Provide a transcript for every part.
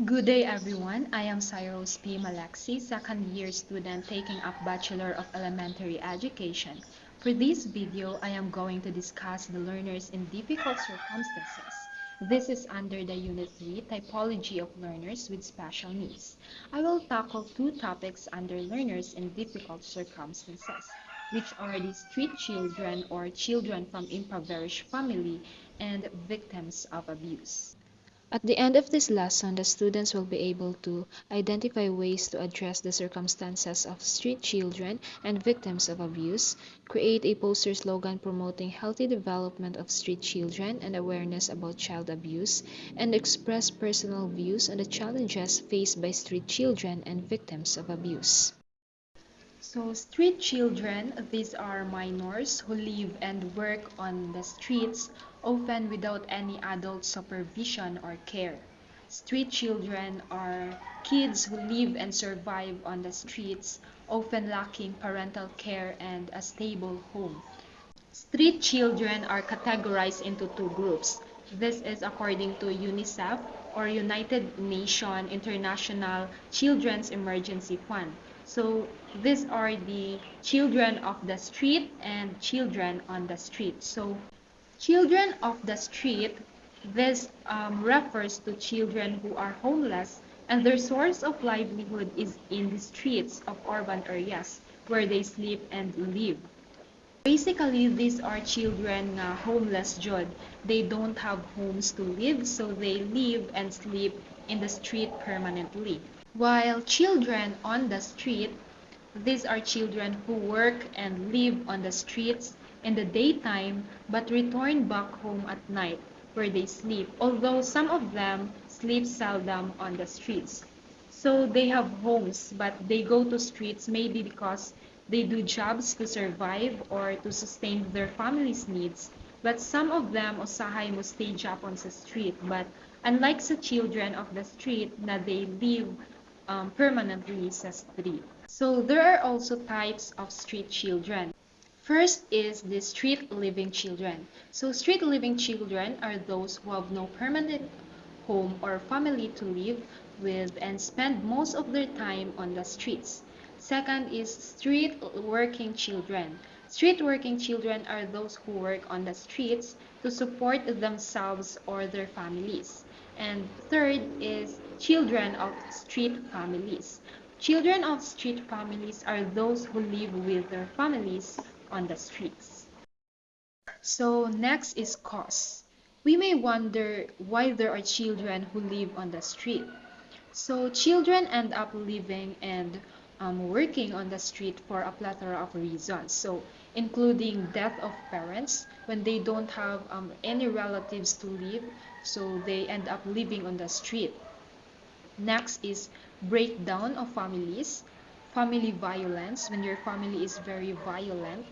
Good day everyone. I am Cyrus P. Malaxi, second year student taking up Bachelor of Elementary Education. For this video, I am going to discuss the learners in difficult circumstances. This is under the Unit 3, Typology of Learners with Special Needs. I will tackle two topics under learners in difficult circumstances, which are the street children or children from impoverished family and victims of abuse. At the end of this lesson, the students will be able to identify ways to address the circumstances of street children and victims of abuse, create a poster slogan promoting healthy development of street children and awareness about child abuse, and express personal views on the challenges faced by street children and victims of abuse. So street children, these are minors who live and work on the streets, often without any adult supervision or care. Street children are kids who live and survive on the streets, often lacking parental care and a stable home. Street children are categorized into two groups. This is according to UNICEF or United Nations International Children's Emergency Fund. So these are the children of the street and children on the street. So children of the street, this refers to children who are homeless and their source of livelihood is in the streets of urban areas where they sleep and live. Basically, these are children na homeless jud. They don't have homes to live, so they live and sleep in the street permanently. While children on the street, these are children who work and live on the streets in the daytime but return back home at night where they sleep, although some of them sleep seldom on the streets. So they have homes, but they go to streets maybe because they do jobs to survive or to sustain their family's needs. But some of them usahay mo stay job on the street. But unlike sa children of the street na they live permanently sa street. So there are also types of street children. First is the street living children. So street living children are those who have no permanent home or family to live with and spend most of their time on the streets. Second is street working children. Street working children are those who work on the streets to support themselves or their families. And third is children of street families. Children of street families are those who live with their families on the streets. So next is cause. We may wonder why there are children who live on the street. So children end up living and working on the street for a plethora of reasons. So including death of parents when they don't have any relatives to live, so they end up living on the street. Next is breakdown of families, family violence when your family is very violent,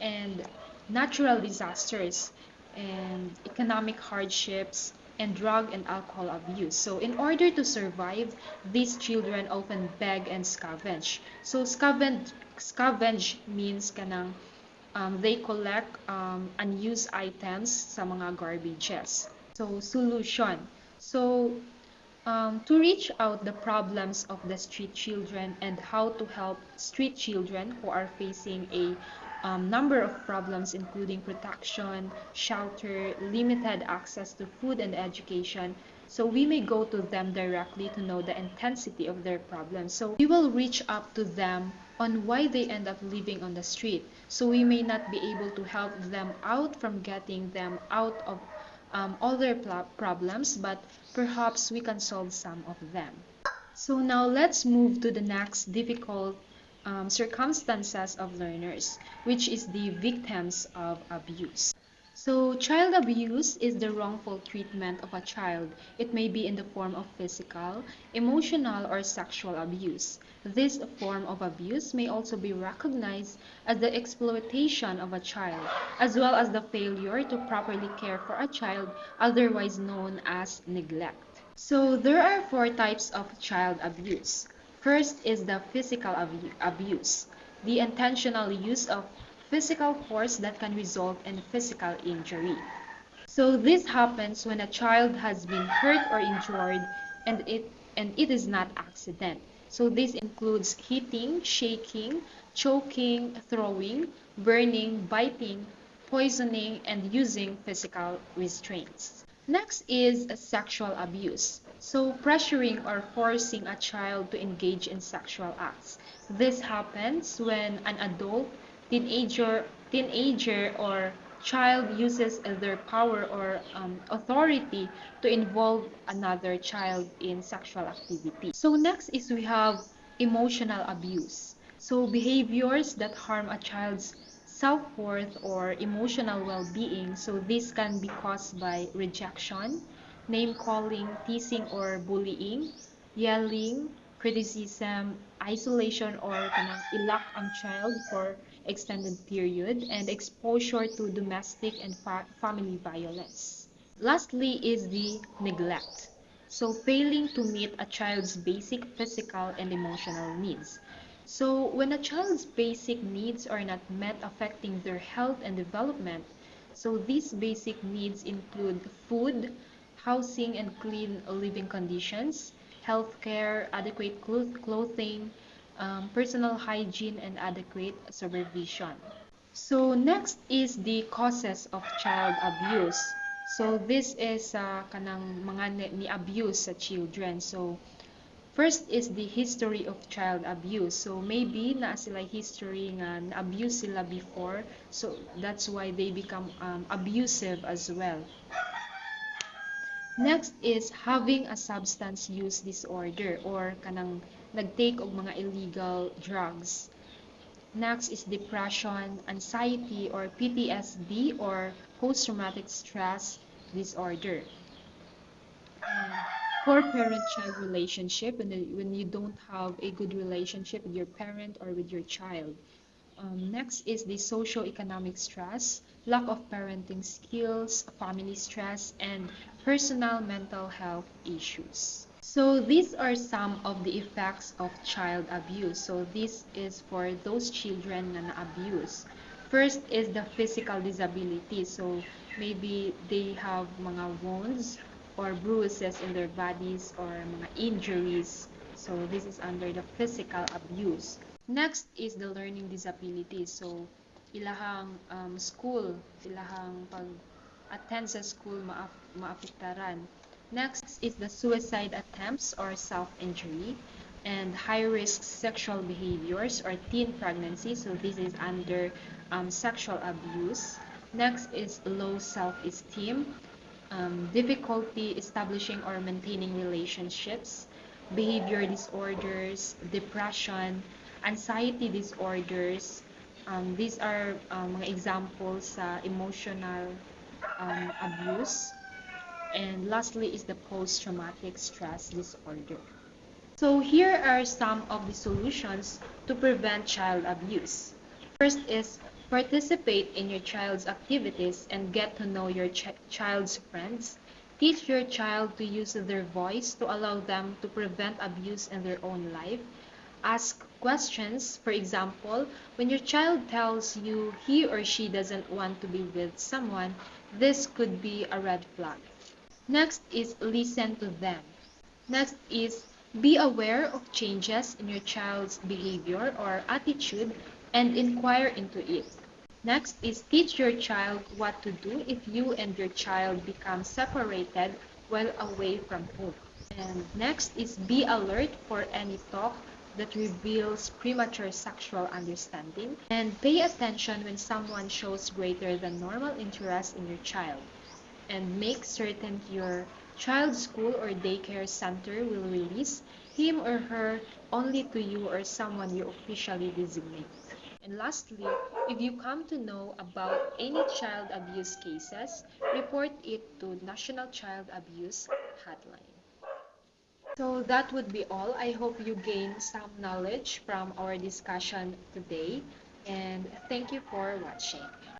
and natural disasters and economic hardships and drug and alcohol abuse. So in order to survive, these children often beg and scavenge. So scavenge means kanang they collect unused items sa mga garbages. So solution. So to reach out the problems of the street children and how to help street children who are facing a number of problems including protection, shelter, limited access to food and education. So we may go to them directly to know the intensity of their problems. So we will reach up to them on why they end up living on the street. So we may not be able to help them out from getting them out of all their problems, but perhaps we can solve some of them. So now let's move to the next difficult circumstances of learners, which is the victims of abuse. So child abuse is the wrongful treatment of a child. It may be in the form of physical, emotional, or sexual abuse. This form of abuse may also be recognized as the exploitation of a child, as well as the failure to properly care for a child, otherwise known as neglect. So there are four types of child abuse. First is the physical abuse, the intentional use of physical force that can result in physical injury. So this happens when a child has been hurt or injured and it is not accident. So this includes hitting, shaking, choking, throwing, burning, biting, poisoning, and using physical restraints. Next is sexual abuse. So pressuring or forcing a child to engage in sexual acts. This happens when an adult, teenager or child uses their power or authority to involve another child in sexual activity. So next is we have emotional abuse. So behaviors that harm a child's self-worth or emotional well-being. So this can be caused by rejection, name-calling, teasing or bullying, yelling, criticism, isolation or kanang ilak ang child for extended period, and exposure to domestic and family violence. Lastly is the neglect. So failing to meet a child's basic physical and emotional needs. So when a child's basic needs are not met, affecting their health and development, so these basic needs include food, housing and clean living conditions, healthcare, adequate clothing, personal hygiene, and adequate supervision. So next is the causes of child abuse. So this is kanang mga ni abuse sa children. So first is the history of child abuse. So maybe na sila history nga na-abuse sila before. So that's why they become abusive as well. Next is having a substance use disorder or kanang nagtake og mga illegal drugs. Next is depression, anxiety or PTSD or post-traumatic stress disorder. And poor parent-child relationship, when you don't have a good relationship with your parent or with your child. Next is the socio-economic stress, lack of parenting skills, family stress, and personal mental health issues. So these are some of the effects of child abuse. So this is for those children na na-abuse. First is the physical disability. So maybe they have mga wounds or bruises in their bodies or mga injuries. So this is under the physical abuse. Next is the learning disability. So ilahang school, ilahang pag-attend sa school maapektaran. Next is the suicide attempts or self-injury and high-risk sexual behaviors or teen pregnancy. So this is under sexual abuse. Next is low self-esteem, difficulty establishing or maintaining relationships, behavior disorders, depression, anxiety disorders. These are mga examples sa emotional abuse. And lastly is the post-traumatic stress disorder. So here are some of the solutions to prevent child abuse. First is participate in your child's activities and get to know your child's friends. Teach your child to use their voice to allow them to prevent abuse in their own life. Ask questions. For example, when your child tells you he or she doesn't want to be with someone, this could be a red flag. Next is listen to them. Next is be aware of changes in your child's behavior or attitude and inquire into it. Next is teach your child what to do if you and your child become separated while away from home. And next is be alert for any talk that reveals premature sexual understanding, and pay attention when someone shows greater than normal interest in your child, and make certain your child's school or daycare center will release him or her only to you or someone you officially designate. And lastly, if you come to know about any child abuse cases, report it to National Child Abuse Hotline. So that would be all. I hope you gain some knowledge from our discussion today, and thank you for watching.